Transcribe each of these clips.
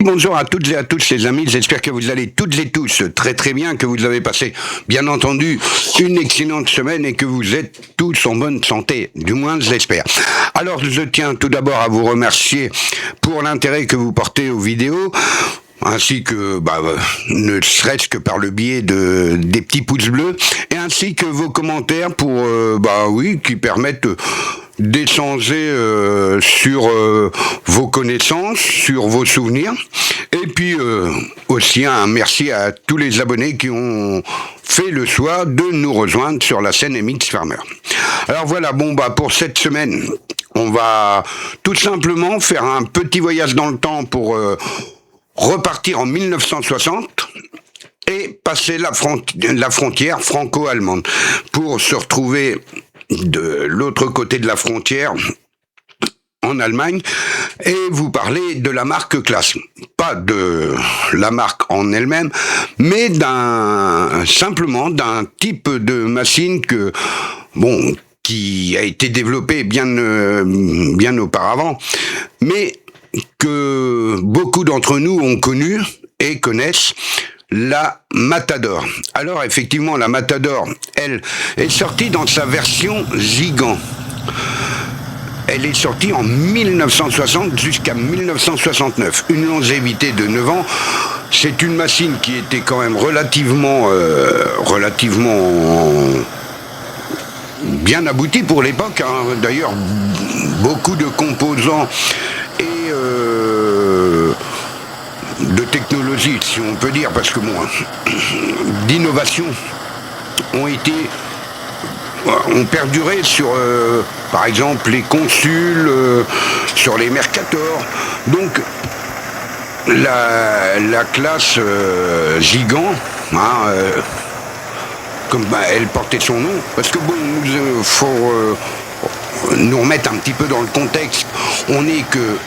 bonjour à toutes et à tous les amis, j'espère que vous allez toutes et tous très très bien, que vous avez passé bien entendu une excellente semaine et que vous êtes tous en bonne santé, du moins je l'espère. Alors je tiens tout d'abord à vous remercier pour l'intérêt que vous portez aux vidéos, ainsi que ne serait-ce que par le biais des petits pouces bleus, et ainsi que vos commentaires pour qui permettent d'échanger sur vos connaissances, sur vos souvenirs, et puis aussi un merci à tous les abonnés qui ont fait le choix de nous rejoindre sur la chaîne MX Farmer. Alors voilà, pour cette semaine, on va tout simplement faire un petit voyage dans le temps pour repartir en 1960 et passer la frontière franco-allemande pour se retrouver de l'autre côté de la frontière en Allemagne et vous parler de la marque Claas. Pas de la marque en elle-même, mais simplement d'un type de machine qui a été développé bien auparavant, mais que beaucoup d'entre nous ont connu et connaissent, la Matador. Alors effectivement, la Matador, elle, est sortie dans sa version Gigant. Elle est sortie en 1960 jusqu'à 1969. Une longévité de 9 ans. C'est une machine qui était quand même relativement bien aboutie pour l'époque. D'ailleurs, beaucoup de composants et de technologie, si on peut dire, parce que d'innovation ont perduré sur, par exemple, les consuls, sur les Mercator. Donc, la classe Gigant, comme elle portait son nom, parce que faut nous remettre un petit peu dans le contexte. On n'est que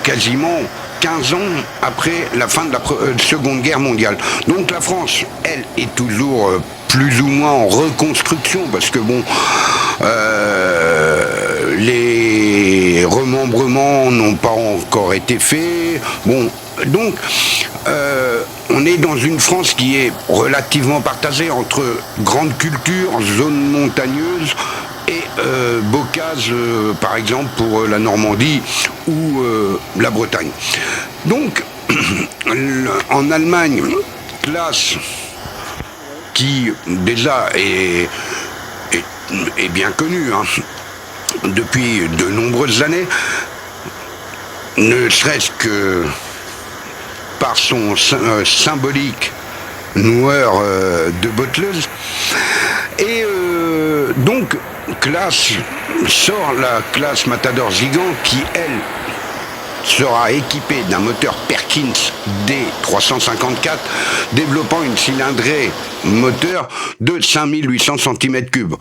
quasiment 15 ans après la fin de la Seconde Guerre mondiale. Donc la France, elle, est toujours plus ou moins en reconstruction, parce que les remembrements n'ont pas encore été faits. Donc on est dans une France qui est relativement partagée entre grande culture, zone montagneuse, et bocage, par exemple, pour la Normandie ou la Bretagne. Donc, en Allemagne, Claas, qui déjà est bien connu depuis de nombreuses années, ne serait-ce que par son symbolique noueur de botteleuse. Et donc, Claas sort la classe Matador Gigant qui, elle, sera équipée d'un moteur Perkins D354 développant une cylindrée moteur de 5800 cm3,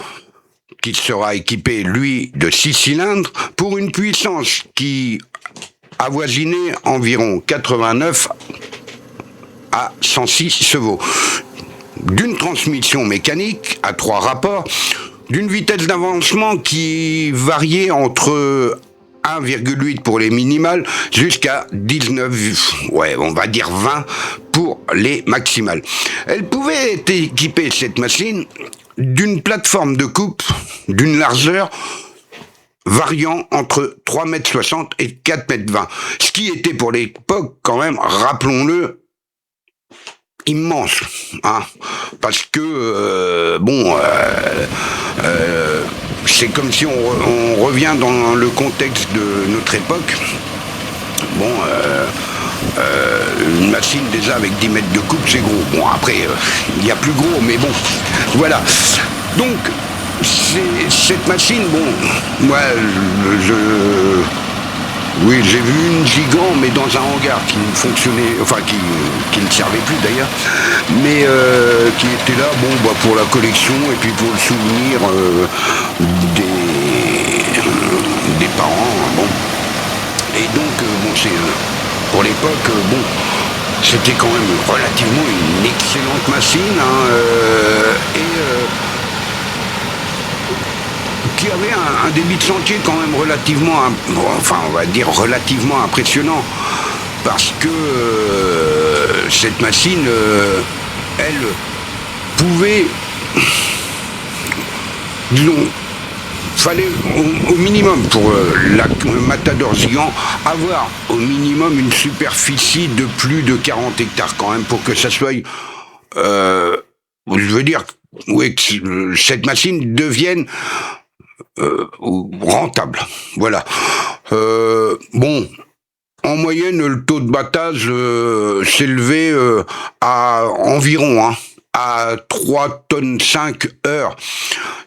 qui sera équipé, lui, de 6 cylindres pour une puissance qui avoisinait environ 89 à 106 chevaux, d'une transmission mécanique à 3 rapports, d'une vitesse d'avancement qui variait entre 1,8 pour les minimales jusqu'à 19, on va dire 20 pour les maximales. Elle pouvait être équipée, cette machine, d'une plateforme de coupe d'une largeur variant entre 3,60 m et 4,20 m, ce qui était pour l'époque quand même, rappelons-le, immense, parce que c'est comme si on revient dans le contexte de notre époque. Une machine déjà avec 10 mètres de coupe, c'est gros. Après, il y a plus gros, mais voilà. Donc, cette machine, moi, oui, j'ai vu une Gigant, mais dans un hangar qui ne fonctionnait, qui ne servait plus d'ailleurs, mais qui était là, pour la collection et puis pour le souvenir des parents. Et donc, pour l'époque, c'était quand même relativement une excellente machine, qui avait un débit de chantier quand même relativement impressionnant. parce que cette machine, elle pouvait, disons, fallait au minimum pour la Matador Gigant avoir au minimum une superficie de plus de 40 hectares quand même pour que ça soit, je veux dire, oui, que cette machine devienne rentable. Voilà. Bon. En moyenne, le taux de battage s'élevait à environ à 3 tonnes 5 heures.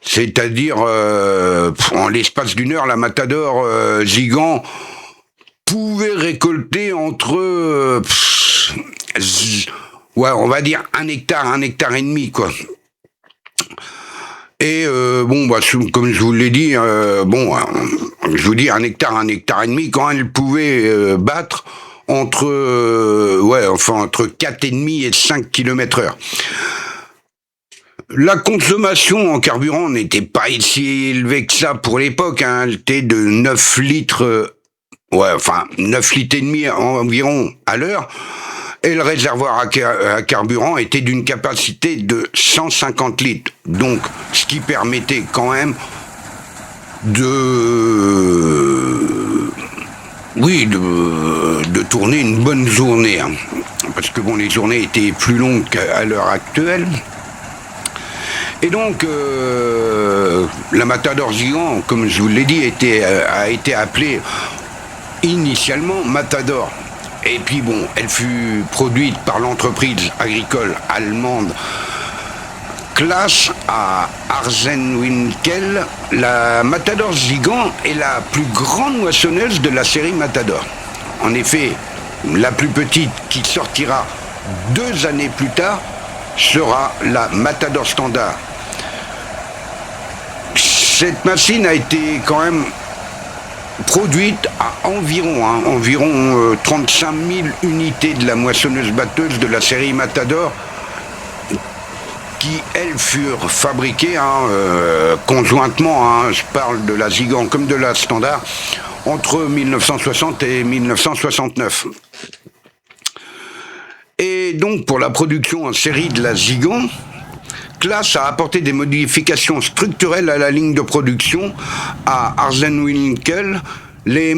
C'est-à-dire, en l'espace d'une heure, la Matador Gigant pouvait récolter entre, ouais, on va dire 1 hectare et demi, quoi. Et bon, bah, comme je vous l'ai dit, je vous dis 1 hectare et demi, quand elle pouvait battre entre, entre 4,5 et 5 km/h. La consommation en carburant n'était pas si élevée que ça pour l'époque, hein. Elle était de 9 litres, 9 litres et demi environ à l'heure. Et le réservoir à carburant était d'une capacité de 150 litres. Donc, ce qui permettait quand même de tourner une bonne journée. Hein. Parce que bon, les journées étaient plus longues qu'à l'heure actuelle. Et donc, la Matador Gigant, comme je vous l'ai dit, a été appelée initialement Matador. Et puis bon, elle fut produite par l'entreprise agricole allemande Claas à Arzenwinkel. La Matador Gigant est la plus grande moissonneuse de la série Matador. En effet, la plus petite qui sortira 2 années plus tard sera la Matador Standard. Cette machine a été quand même produite à environ 35 000 unités de la moissonneuse-batteuse de la série Matador, qui, elles, furent fabriquées conjointement, je parle de la Gigant comme de la Standard, entre 1960 et 1969. Et donc, pour la production en série de la Gigant, Claas a apporté des modifications structurelles à la ligne de production à Arzenwinkel. Les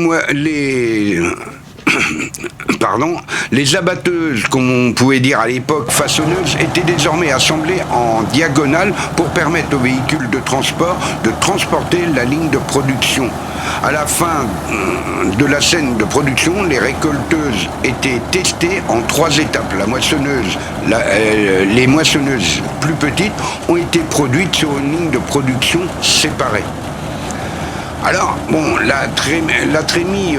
abatteuses, comme on pouvait dire à l'époque, façonneuses, étaient désormais assemblées en diagonale pour permettre aux véhicules de transport de transporter la ligne de production. À la fin de la scène de production, les récolteuses étaient testées en 3 étapes. Les moissonneuses plus petites ont été produites sur une ligne de production séparée. Alors, bon, la trémie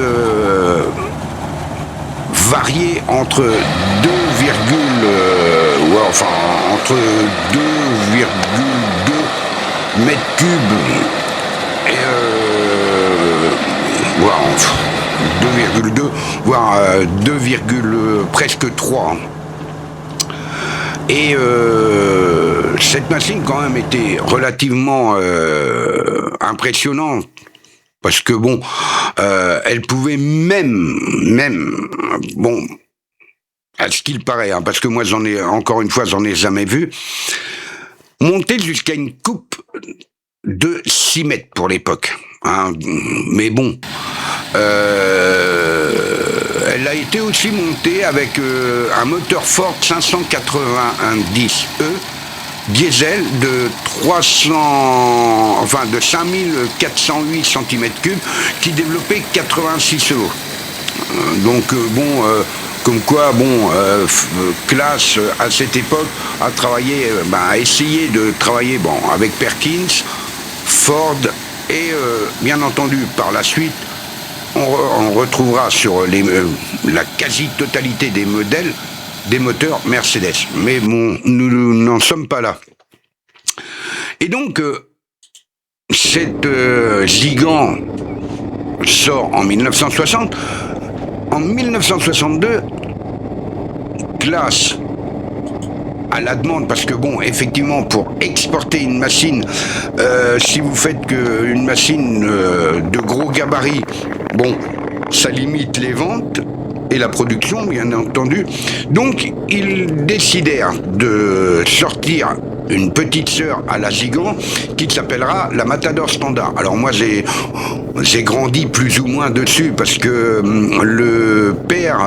variait entre 2,2 mètres cubes et 2,2 voire presque 3. Et cette machine quand même était relativement impressionnante. Parce que bon, elle pouvait même, bon, à ce qu'il paraît, parce que moi j'en ai jamais vu, monter jusqu'à une coupe de 6 mètres pour l'époque. Mais bon, elle a été aussi montée avec un moteur Ford 590E, diesel de 5408 cm3 qui développait 86 chevaux. Comme quoi, Claas à cette époque a travaillé, a essayé de travailler, avec Perkins, Ford et bien entendu par la suite, on retrouvera sur la quasi-totalité des modèles des moteurs Mercedes. Mais bon, nous n'en sommes pas là. Et donc, cette Gigant sort en 1960. En 1962, Claas, à la demande, parce que effectivement, pour exporter une machine, si vous faites une machine de gros gabarit, ça limite les ventes. et la production, bien entendu. Donc, ils décidèrent de sortir une petite sœur à la Zigan qui s'appellera la Matador Standard. Alors moi j'ai grandi plus ou moins dessus parce que le père,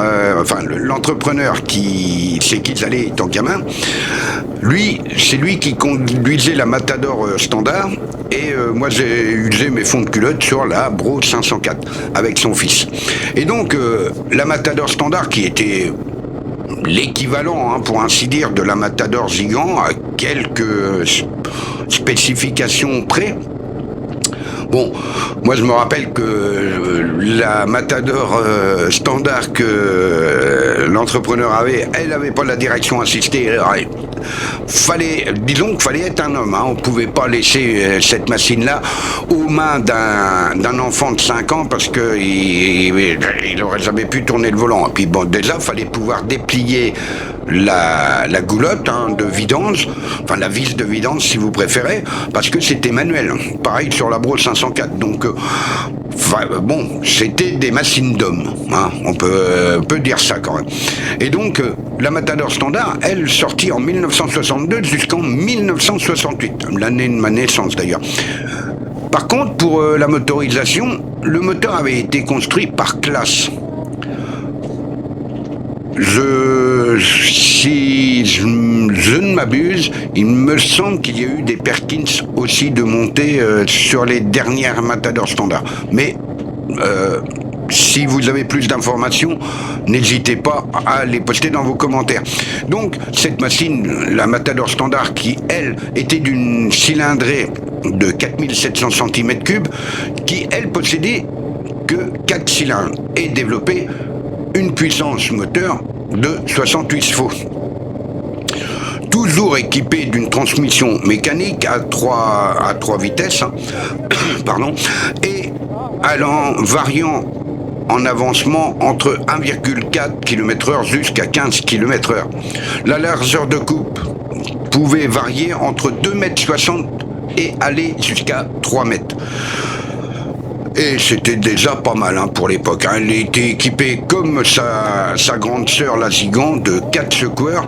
l'entrepreneur c'est qu'ils allaient étant gamin, c'est lui qui conduisait la Matador Standard et moi j'ai usé mes fonds de culotte sur la Bro 504 avec son fils. Et donc la Matador Standard qui était l'équivalent, pour ainsi dire, de la Matador Zigan à quelques spécifications près. Bon, moi je me rappelle que la Matador Standard que l'entrepreneur avait, elle n'avait pas la direction assistée. Disons qu'il fallait être un homme, on ne pouvait pas laisser cette machine-là aux mains d'un enfant de 5 ans parce qu'il n'aurait jamais pu tourner le volant. Et puis bon, déjà, il fallait pouvoir déplier la goulotte de vidange, enfin la vis de vidange si vous préférez, parce que c'était manuel. Pareil sur la Bro 504. Donc, c'était des machines d'hommes. On peut dire ça quand même. Et donc, la Matador Standard, elle sortit en 1962 jusqu'en 1968, l'année de ma naissance d'ailleurs. Par contre, pour la motorisation, le moteur avait été construit par classe. Si je ne m'abuse, il me semble qu'il y a eu des Perkins aussi de montée sur les dernières Matador Standard. Mais si vous avez plus d'informations, n'hésitez pas à les poster dans vos commentaires. Donc, cette machine, la Matador Standard, qui, elle, était d'une cylindrée de 4700 cm3, qui, elle, possédait que 4 cylindres et développait une puissance moteur de 68 chevaux. Toujours équipé d'une transmission mécanique à 3 vitesses, et variant en avancement entre 1,4 km/h jusqu'à 15 km/h. La largeur de coupe pouvait varier entre 2,60 m et aller jusqu'à 3 mètres. Et c'était déjà pas mal pour l'époque. Elle était équipée comme sa grande sœur, la Zigan, de 4 secoueurs.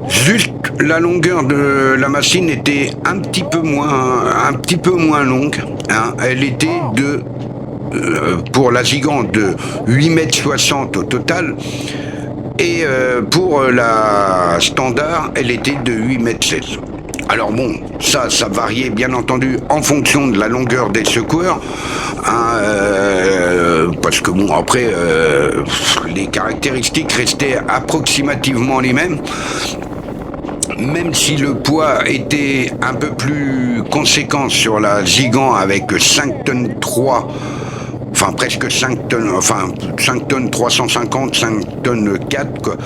Juste la longueur de la machine était un petit peu moins longue. Elle était pour la Zigan de 8,60 m au total. Et pour la Standard, elle était de 8,16 m. Alors bon, ça variait bien entendu en fonction de la longueur des secoueurs, parce que bon, après, les caractéristiques restaient approximativement les mêmes, même si le poids était un peu plus conséquent sur la Zigan avec 5 tonnes 3, enfin presque 5 tonnes, 5 tonnes 350, 5 tonnes 4, quoi,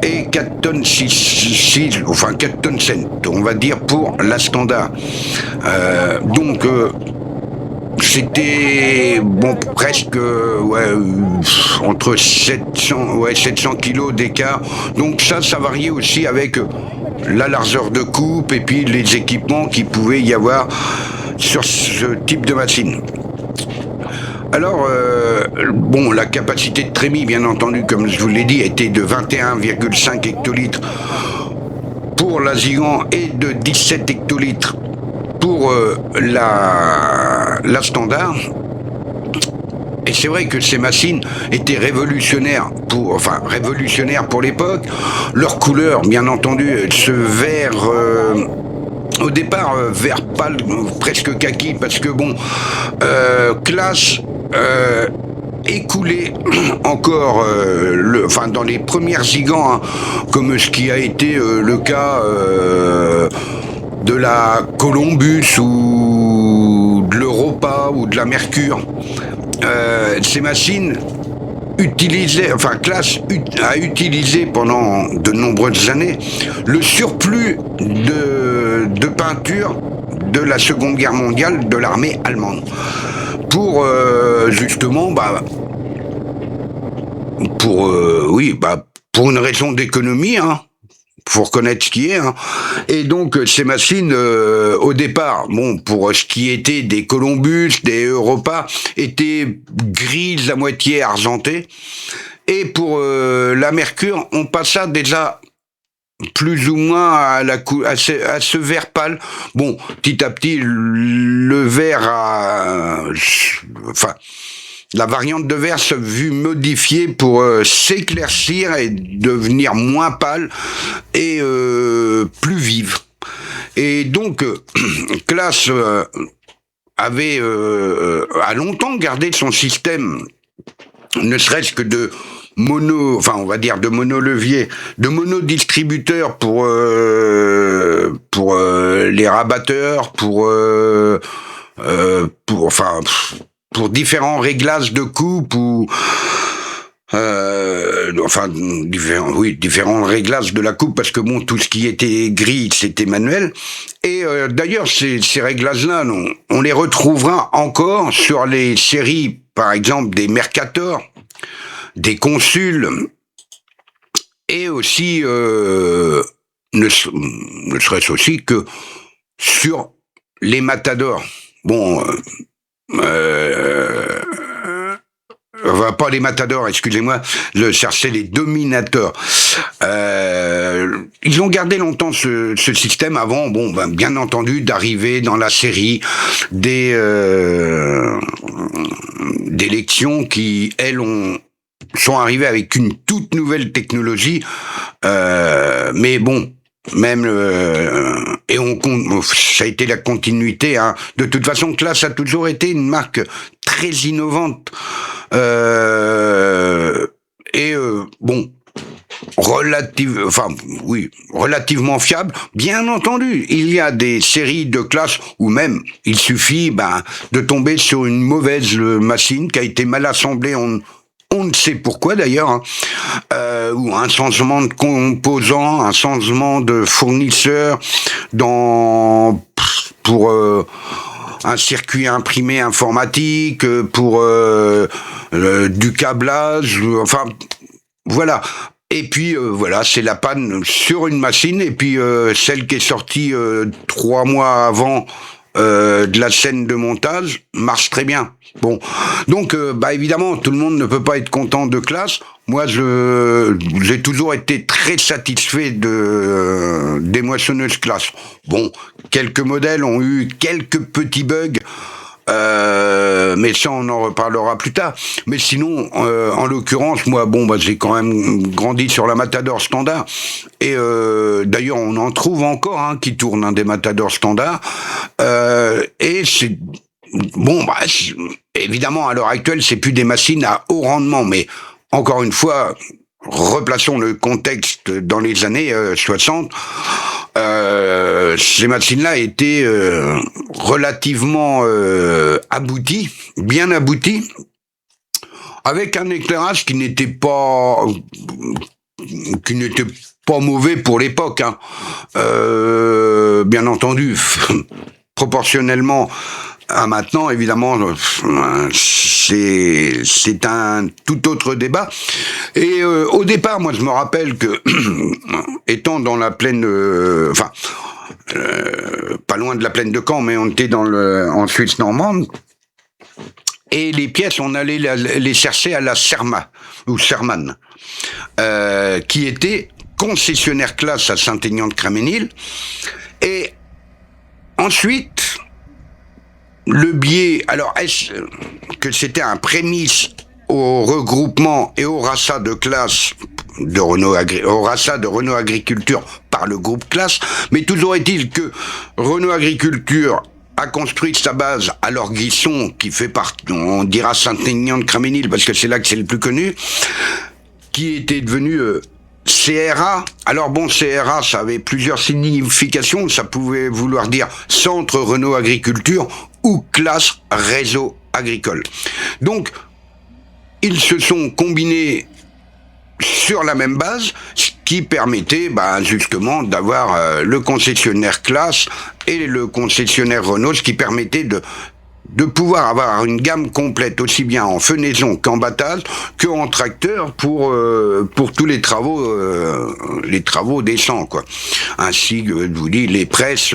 et 4 tonnes 6, 4 tonnes 7, on va dire, pour la Standard. Donc, c'était, presque, entre 700 kilos d'écart. Donc ça variait aussi avec la largeur de coupe et puis les équipements qu'il pouvait y avoir sur ce type de machine. Alors, la capacité de trémie, bien entendu, comme je vous l'ai dit, était de 21,5 hectolitres pour la Zigan et de 17 hectolitres pour la Standard. Et c'est vrai que ces machines étaient révolutionnaires pour l'époque. Leur couleur, bien entendu, ce vert... au départ, vert pâle, presque kaki, parce que classe écoulé encore dans les premières Zigan, comme ce qui a été le cas de la Columbus ou de l'Europa ou de la Mercure. Ces machines Classe a utilisé pendant de nombreuses années le surplus de peinture de la Seconde Guerre mondiale de l'armée allemande pour pour une raison d'économie, faut reconnaître ce qui est. Hein. Et donc ces machines, au départ, bon, pour ce qui était des Columbus, des Europa, étaient grises à moitié argentées. Et pour la Mercure, on passa déjà plus ou moins à ce vert pâle. Bon, petit à petit, le vert enfin, la variante de vert s'est vue modifiée pour s'éclaircir et devenir moins pâle et plus vive. Et donc, Claas avait a longtemps gardé son système, ne serait-ce que de on va dire de monolevier, de monodistributeur pour les rabatteurs, pour différents réglages de coupe ou différents réglages de la coupe, parce que bon, tout ce qui était gris, c'était manuel. Et d'ailleurs, ces réglages-là, on les retrouvera encore sur les séries, par exemple, des Mercator, des Consuls, et aussi, ne serait-ce aussi que sur les Matadors. Bon, pas les Matadors, excusez-moi, chercher les Dominators. Ils ont gardé longtemps ce système avant, bien entendu, d'arriver dans la série des lections qui, elles, sont arrivées avec une toute nouvelle technologie, mais bon, même ça a été la continuité. Hein. De toute façon, Claas a toujours été une marque très innovante relativement fiable. Bien entendu, il y a des séries de Claas où même il suffit de tomber sur une mauvaise machine qui a été mal assemblée. On ne sait pourquoi d'ailleurs, hein, ou un changement de composant, un changement de fournisseur pour un circuit imprimé informatique, pour du câblage, enfin voilà. Et puis voilà, c'est la panne sur une machine, et puis celle qui est sortie 3 mois avant de la scène de montage marche très bien. Bon, donc évidemment, tout le monde ne peut pas être content de Claas. Moi, j'ai toujours été très satisfait des moissonneuses Claas. Bon, quelques modèles ont eu quelques petits bugs, mais ça, on en reparlera plus tard. Mais sinon, en l'occurrence, moi, j'ai quand même grandi sur la Matador standard. Et d'ailleurs, on en trouve encore qui tournent des Matador standard. Et c'est évidemment, à l'heure actuelle, c'est plus des machines à haut rendement, mais encore une fois, replaçons le contexte dans les années 60. Ces machines-là étaient relativement abouties, bien abouties, avec un éclairage qui n'était pas mauvais pour l'époque. Hein. Bien entendu, proportionnellement à maintenant, évidemment, c'est un tout autre débat. Et au départ, moi, je me rappelle que, étant dans la plaine, pas loin de la plaine de Caen, mais on était en Suisse normande, et les pièces, on allait les chercher à la Serma, ou Serman, qui était concessionnaire Claas à Saint-Aignan-de-Craménil. Et ensuite, le biais, alors est-ce que c'était un prémisse au regroupement et au rachat de Claas au rachat de Renault Agriculture par le groupe Claas, mais toujours est-il que Renault Agriculture a construit sa base à l'Orguisson, qui fait partie, on dira Saint-Aignan-de-Craménil parce que c'est là que c'est le plus connu, qui était devenu CRA. Alors CRA, ça avait plusieurs significations. Ça pouvait vouloir dire Centre Renault Agriculture ou Claas Réseau Agricole. Donc, ils se sont combinés sur la même base, ce qui permettait justement d'avoir le concessionnaire Claas et le concessionnaire Renault, ce qui permettait de pouvoir avoir une gamme complète, aussi bien en fenaison qu'en battage, qu'en tracteur pour tous les travaux décents, quoi. Ainsi que, je vous dis, les presses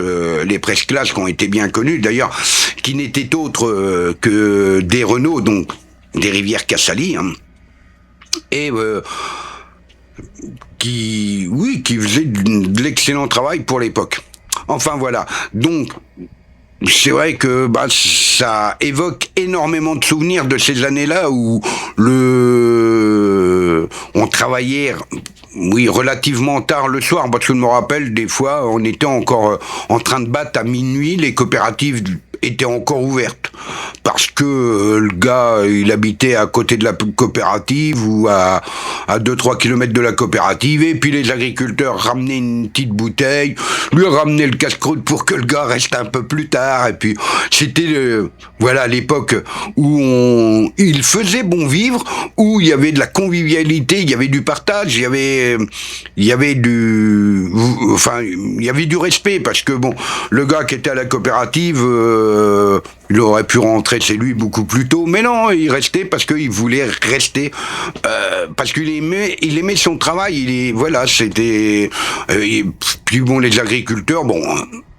classes qui ont été bien connues, d'ailleurs, qui n'étaient autres que des Renault, donc des Rivières Casali, hein, et qui faisaient de l'excellent travail pour l'époque. Enfin voilà, donc c'est vrai que ça évoque énormément de souvenirs de ces années-là où on travaillait relativement tard le soir, parce que je me rappelle des fois on était encore en train de battre à minuit, les coopératives étaient encore ouvertes parce que le gars il habitait à côté de la coopérative ou à 2-3 kilomètres de la coopérative, et puis les agriculteurs ramenaient une petite bouteille, lui ramenaient le casse-croûte pour que le gars reste un peu plus tard, et puis c'était l'époque où il faisait bon vivre, où il y avait de la convivialité, il y avait du partage, il y avait du respect, parce que bon, le gars qui était à la coopérative, il aurait pu rentrer chez lui beaucoup plus tôt, mais non, il restait parce qu'il voulait rester, parce qu'il aimait son travail. C'était. Puis bon, les agriculteurs,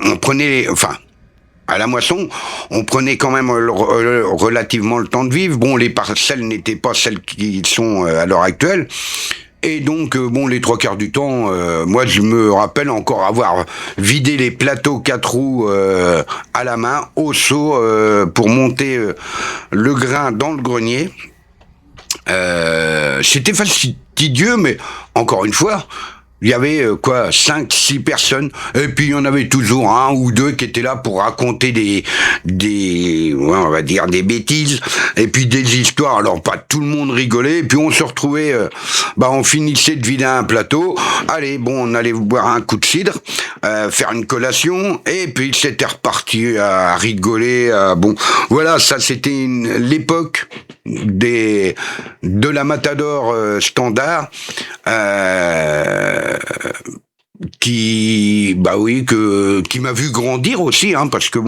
on prenait, à la moisson, on prenait quand même relativement le temps de vivre. Bon, les parcelles n'étaient pas celles qui sont à l'heure actuelle. Et donc, les 3 quarts du temps, moi, je me rappelle encore avoir vidé les plateaux 4 roues à la main, au seau, pour monter le grain dans le grenier. C'était fastidieux, mais encore une fois, il y avait 5-6 personnes, et puis il y en avait toujours un ou deux qui étaient là pour raconter on va dire des bêtises, et puis des histoires. Alors pas tout le monde rigolait, et puis on se retrouvait, on finissait de vider un plateau, allez, on allait boire un coup de cidre, faire une collation, et puis c'était reparti à rigoler. Voilà, ça c'était l'époque de la Matador standard, qui m'a vu grandir aussi, hein, parce que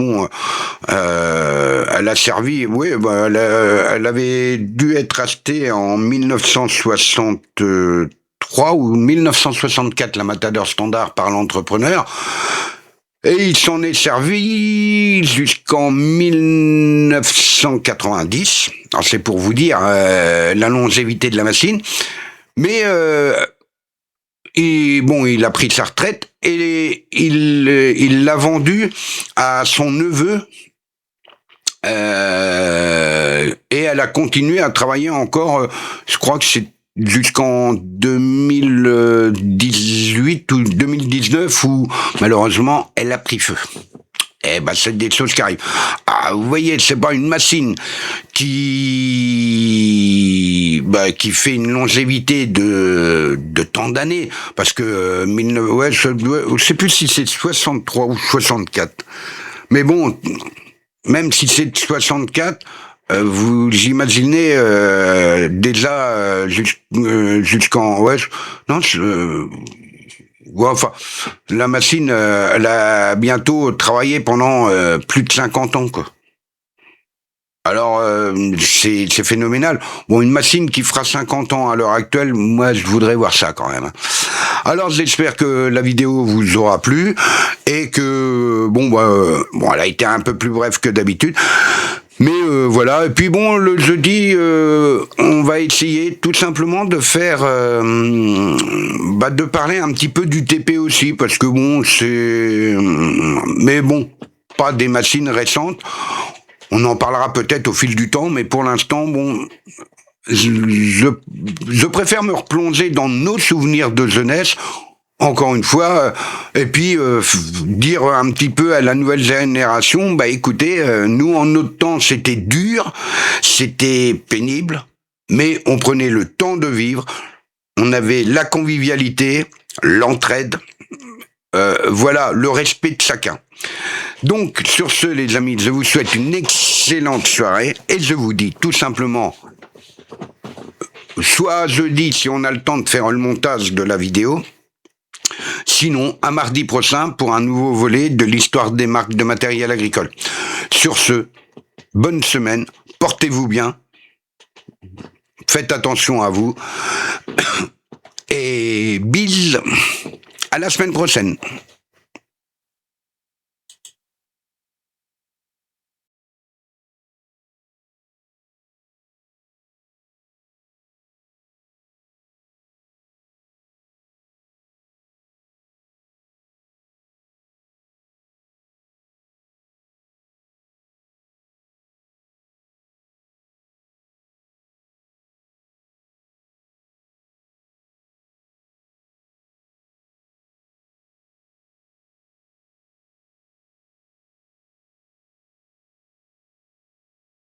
elle a servi, elle avait dû être achetée en 1963 ou 1964, la Matador standard, par l'entrepreneur. Et il s'en est servi jusqu'en 1990. Alors c'est pour vous dire la longévité de la machine. Mais il a pris sa retraite et il l'a vendu à son neveu. Et elle a continué à travailler encore, je crois que c'est jusqu'en 2018 ou 2019, où malheureusement elle a pris feu. C'est des choses qui arrivent. Vous voyez, c'est pas une machine qui fait une longévité de tant d'années, parce que je sais plus si c'est 63 ou 64. Mais bon, même si c'est 64, vous imaginez déjà jusqu'en la machine, elle a bientôt travaillé pendant plus de 50 ans, quoi. Alors, c'est phénoménal. Une machine qui fera 50 ans à l'heure actuelle, moi, je voudrais voir ça quand même. Alors, j'espère que la vidéo vous aura plu et que, elle a été un peu plus brève que d'habitude. Mais voilà, et puis le jeudi, on va essayer tout simplement de faire, de parler un petit peu du TP aussi, parce que pas des machines récentes. On en parlera peut-être au fil du temps, mais pour l'instant, je préfère me replonger dans nos souvenirs de jeunesse, encore une fois, et puis dire un petit peu à la nouvelle génération, écoutez, nous en notre temps c'était dur, c'était pénible, mais on prenait le temps de vivre, on avait la convivialité, l'entraide, le respect de chacun. Donc sur ce, les amis, je vous souhaite une excellente soirée et je vous dis tout simplement, soit jeudi si on a le temps de faire le montage de la vidéo, sinon à mardi prochain pour un nouveau volet de l'histoire des marques de matériel agricole. Sur ce, bonne semaine, portez-vous bien, faites attention à vous, et bis, à la semaine prochaine.